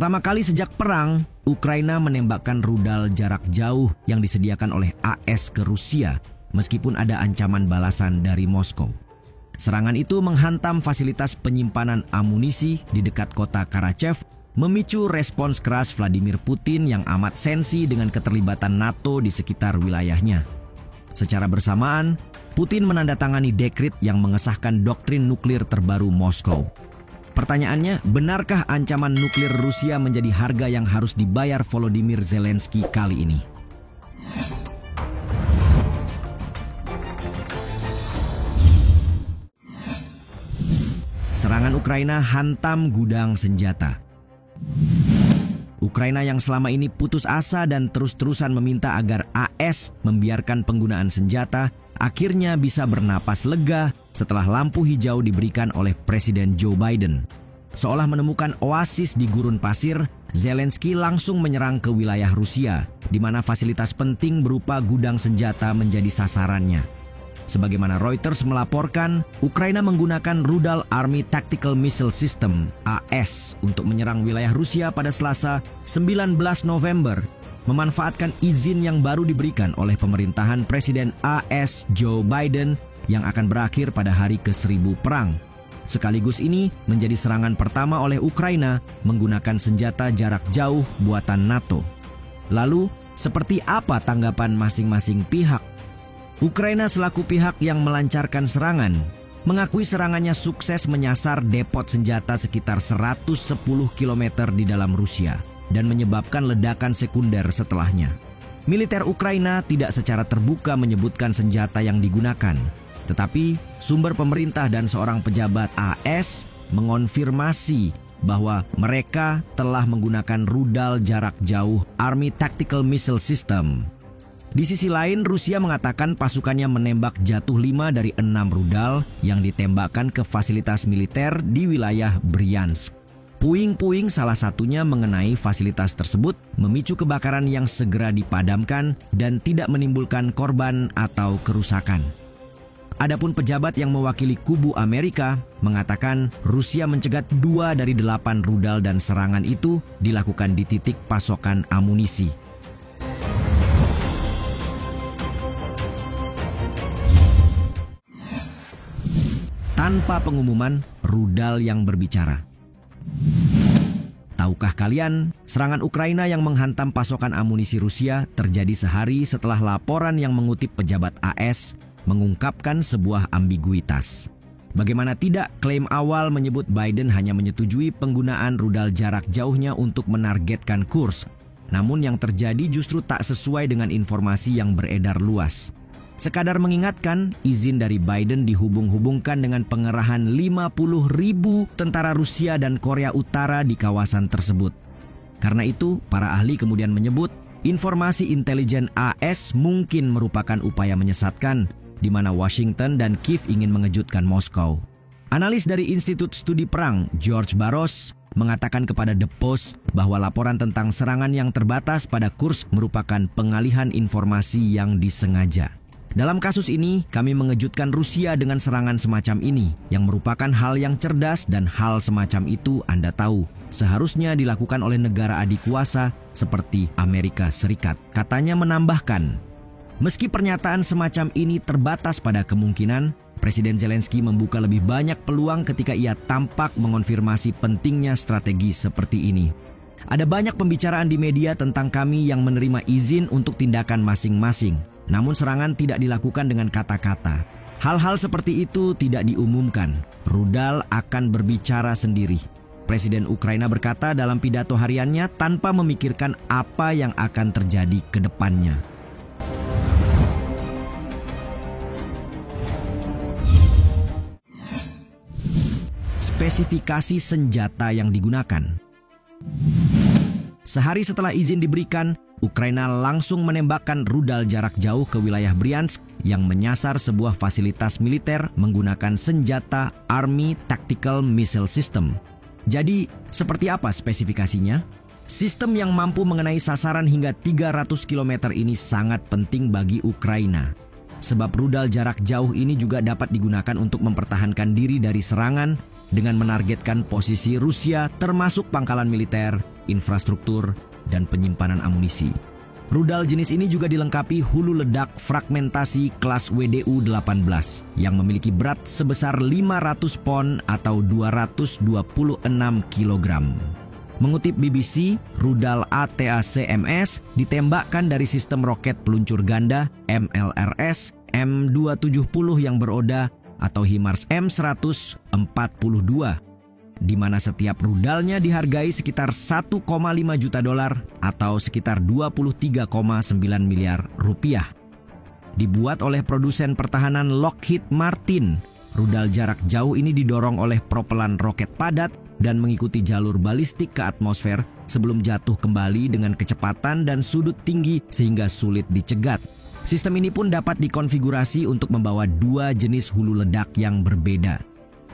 Pertama kali sejak perang, Ukraina menembakkan rudal jarak jauh yang disediakan oleh AS ke Rusia, meskipun ada ancaman balasan dari Moskow. Serangan itu menghantam fasilitas penyimpanan amunisi di dekat kota Karachev, memicu respons keras Vladimir Putin yang amat sensi dengan keterlibatan NATO di sekitar wilayahnya. Secara bersamaan, Putin menandatangani dekret yang mengesahkan doktrin nuklir terbaru Moskow. Pertanyaannya, benarkah ancaman nuklir Rusia menjadi harga yang harus dibayar Volodymyr Zelensky kali ini? Serangan Ukraina hantam gudang senjata. Ukraina yang selama ini putus asa dan terus-terusan meminta agar AS membiarkan penggunaan senjata, akhirnya bisa bernapas lega setelah lampu hijau diberikan oleh Presiden Joe Biden. Seolah menemukan oasis di gurun pasir, Zelensky langsung menyerang ke wilayah Rusia, di mana fasilitas penting berupa gudang senjata menjadi sasarannya. Sebagaimana Reuters melaporkan, Ukraina menggunakan rudal Army Tactical Missile System (AS) untuk menyerang wilayah Rusia pada Selasa 19 November, memanfaatkan izin yang baru diberikan oleh pemerintahan Presiden AS Joe Biden yang akan berakhir pada hari ke-1000 perang. Sekaligus ini menjadi serangan pertama oleh Ukraina menggunakan senjata jarak jauh buatan NATO. Lalu, seperti apa tanggapan masing-masing pihak? Ukraina selaku pihak yang melancarkan serangan, mengakui serangannya sukses menyasar depot senjata sekitar 110 km di dalam Rusia dan menyebabkan ledakan sekunder setelahnya. Militer Ukraina tidak secara terbuka menyebutkan senjata yang digunakan, tetapi sumber pemerintah dan seorang pejabat AS mengonfirmasi bahwa mereka telah menggunakan rudal jarak jauh Army Tactical Missile System. Di sisi lain, Rusia mengatakan pasukannya menembak jatuh 5 dari 6 rudal yang ditembakkan ke fasilitas militer di wilayah Bryansk. Puing-puing salah satunya mengenai fasilitas tersebut memicu kebakaran yang segera dipadamkan dan tidak menimbulkan korban atau kerusakan. Adapun pejabat yang mewakili kubu Amerika mengatakan Rusia mencegat 2 dari 8 rudal dan serangan itu dilakukan di titik pasokan amunisi. Tanpa pengumuman, rudal yang berbicara. Tahukah kalian, serangan Ukraina yang menghantam pasokan amunisi Rusia terjadi sehari setelah laporan yang mengutip pejabat AS mengungkapkan sebuah ambiguitas. Bagaimana tidak, klaim awal menyebut Biden hanya menyetujui penggunaan rudal jarak jauhnya untuk menargetkan Kursk. Namun yang terjadi justru tak sesuai dengan informasi yang beredar luas. Sekadar mengingatkan, izin dari Biden dihubung-hubungkan dengan pengerahan 50.000 tentara Rusia dan Korea Utara di kawasan tersebut. Karena itu, para ahli kemudian menyebut informasi intelijen AS mungkin merupakan upaya menyesatkan, di mana Washington dan Kiev ingin mengejutkan Moskow. Analis dari Institut Studi Perang, George Barros, mengatakan kepada The Post bahwa laporan tentang serangan yang terbatas pada Kursk merupakan pengalihan informasi yang disengaja. Dalam kasus ini, kami mengejutkan Rusia dengan serangan semacam ini, yang merupakan hal yang cerdas dan hal semacam itu Anda tahu, seharusnya dilakukan oleh negara adik kuasa seperti Amerika Serikat. Katanya menambahkan, meski pernyataan semacam ini terbatas pada kemungkinan, Presiden Zelensky membuka lebih banyak peluang ketika ia tampak mengonfirmasi pentingnya strategi seperti ini. Ada banyak pembicaraan di media tentang kami yang menerima izin untuk tindakan masing-masing. Namun serangan tidak dilakukan dengan kata-kata. Hal-hal seperti itu tidak diumumkan. Rudal akan berbicara sendiri. Presiden Ukraina berkata dalam pidato hariannya tanpa memikirkan apa yang akan terjadi ke depannya. Spesifikasi senjata yang digunakan. Sehari setelah izin diberikan, Ukraina langsung menembakkan rudal jarak jauh ke wilayah Bryansk yang menyasar sebuah fasilitas militer menggunakan senjata Army Tactical Missile System. Jadi, seperti apa spesifikasinya? Sistem yang mampu mengenai sasaran hingga 300 km ini sangat penting bagi Ukraina. Sebab rudal jarak jauh ini juga dapat digunakan untuk mempertahankan diri dari serangan dengan menargetkan posisi Rusia termasuk pangkalan militer, infrastruktur, dan penyimpanan amunisi. Rudal jenis ini juga dilengkapi hulu ledak fragmentasi kelas WDU-18 yang memiliki berat sebesar 500 pon atau 226 kg. Mengutip BBC, rudal ATACMS ditembakkan dari sistem roket peluncur ganda MLRS M270 yang beroda atau HIMARS M142, di mana setiap rudalnya dihargai sekitar $1,5 juta atau sekitar 23,9 miliar rupiah. Dibuat oleh produsen pertahanan Lockheed Martin, rudal jarak jauh ini didorong oleh propelan roket padat dan mengikuti jalur balistik ke atmosfer sebelum jatuh kembali dengan kecepatan dan sudut tinggi sehingga sulit dicegat. Sistem ini pun dapat dikonfigurasi untuk membawa dua jenis hulu ledak yang berbeda.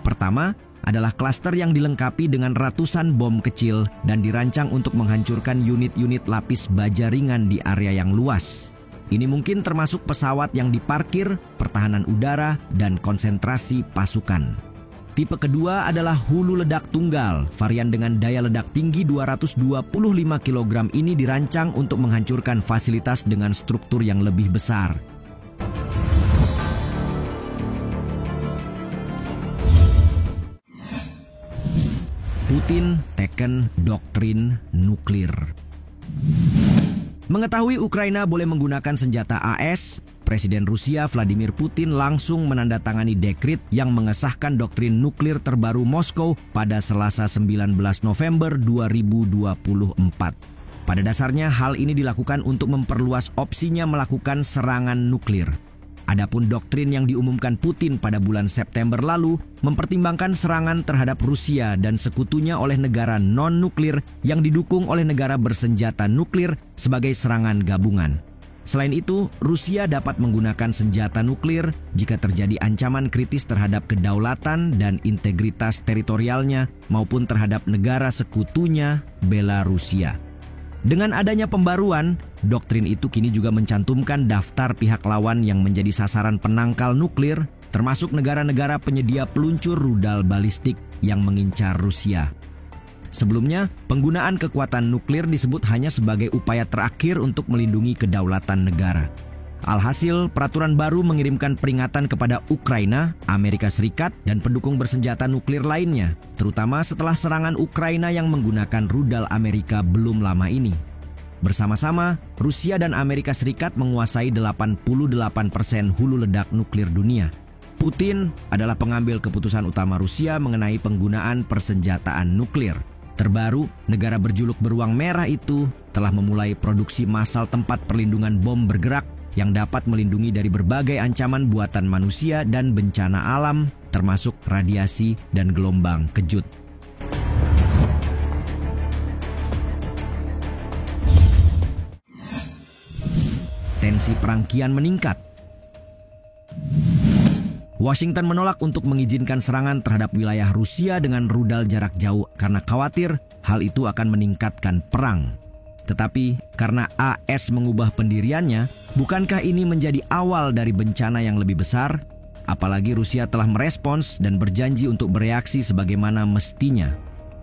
Pertama adalah klaster yang dilengkapi dengan ratusan bom kecil dan dirancang untuk menghancurkan unit-unit lapis baja ringan di area yang luas. Ini mungkin termasuk pesawat yang diparkir, pertahanan udara, dan konsentrasi pasukan. Tipe kedua adalah hulu ledak tunggal. Varian dengan daya ledak tinggi 225 kg ini dirancang untuk menghancurkan fasilitas dengan struktur yang lebih besar. Putin teken doktrin nuklir. Mengetahui Ukraina boleh menggunakan senjata AS, Presiden Rusia Vladimir Putin langsung menandatangani dekrit yang mengesahkan doktrin nuklir terbaru Moskow pada Selasa 19 November 2024. Pada dasarnya hal ini dilakukan untuk memperluas opsinya melakukan serangan nuklir. Adapun doktrin yang diumumkan Putin pada bulan September lalu mempertimbangkan serangan terhadap Rusia dan sekutunya oleh negara non-nuklir yang didukung oleh negara bersenjata nuklir sebagai serangan gabungan. Selain itu, Rusia dapat menggunakan senjata nuklir jika terjadi ancaman kritis terhadap kedaulatan dan integritas teritorialnya maupun terhadap negara sekutunya, Belarusia. Dengan adanya pembaruan, doktrin itu kini juga mencantumkan daftar pihak lawan yang menjadi sasaran penangkal nuklir, termasuk negara-negara penyedia peluncur rudal balistik yang mengincar Rusia. Sebelumnya, penggunaan kekuatan nuklir disebut hanya sebagai upaya terakhir untuk melindungi kedaulatan negara. Alhasil, peraturan baru mengirimkan peringatan kepada Ukraina, Amerika Serikat, dan pendukung bersenjata nuklir lainnya, terutama setelah serangan Ukraina yang menggunakan rudal Amerika belum lama ini. Bersama-sama, Rusia dan Amerika Serikat menguasai 88% hulu ledak nuklir dunia. Putin adalah pengambil keputusan utama Rusia mengenai penggunaan persenjataan nuklir. Terbaru, negara berjuluk beruang merah itu telah memulai produksi massal tempat perlindungan bom bergerak yang dapat melindungi dari berbagai ancaman buatan manusia dan bencana alam, termasuk radiasi dan gelombang kejut. Tensi perang kian meningkat. Washington menolak untuk mengizinkan serangan terhadap wilayah Rusia dengan rudal jarak jauh karena khawatir hal itu akan meningkatkan perang. Tetapi karena AS mengubah pendiriannya, bukankah ini menjadi awal dari bencana yang lebih besar? Apalagi Rusia telah merespons dan berjanji untuk bereaksi sebagaimana mestinya.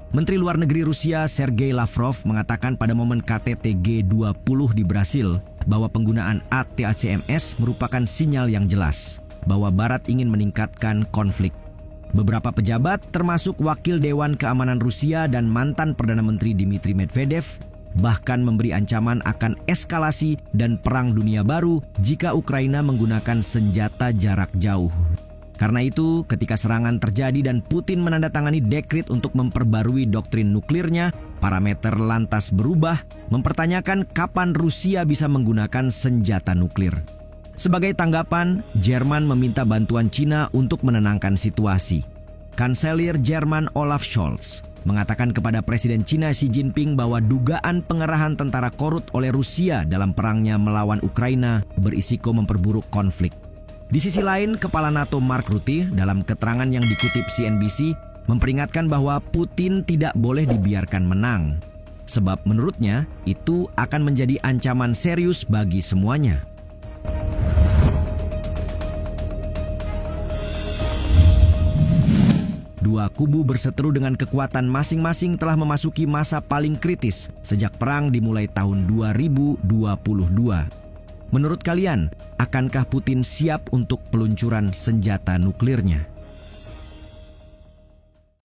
Menteri Luar Negeri Rusia Sergei Lavrov mengatakan pada momen KTT G20 di Brasil bahwa penggunaan ATACMS merupakan sinyal yang jelas bahwa Barat ingin meningkatkan konflik. Beberapa pejabat termasuk Wakil Dewan Keamanan Rusia dan mantan Perdana Menteri Dmitry Medvedev bahkan memberi ancaman akan eskalasi dan perang dunia baru jika Ukraina menggunakan senjata jarak jauh. Karena itu, ketika serangan terjadi dan Putin menandatangani dekrit untuk memperbarui doktrin nuklirnya, parameter lantas berubah, mempertanyakan kapan Rusia bisa menggunakan senjata nuklir. Sebagai tanggapan, Jerman meminta bantuan Cina untuk menenangkan situasi. Kanselir Jerman Olaf Scholz mengatakan kepada Presiden Cina Xi Jinping bahwa dugaan pengerahan tentara korut oleh Rusia dalam perangnya melawan Ukraina berisiko memperburuk konflik. Di sisi lain, Kepala NATO Mark Rutte dalam keterangan yang dikutip CNBC memperingatkan bahwa Putin tidak boleh dibiarkan menang. Sebab menurutnya itu akan menjadi ancaman serius bagi semuanya. Dua kubu berseteru dengan kekuatan masing-masing telah memasuki masa paling kritis sejak perang dimulai tahun 2022. Menurut kalian, akankah Putin siap untuk peluncuran senjata nuklirnya?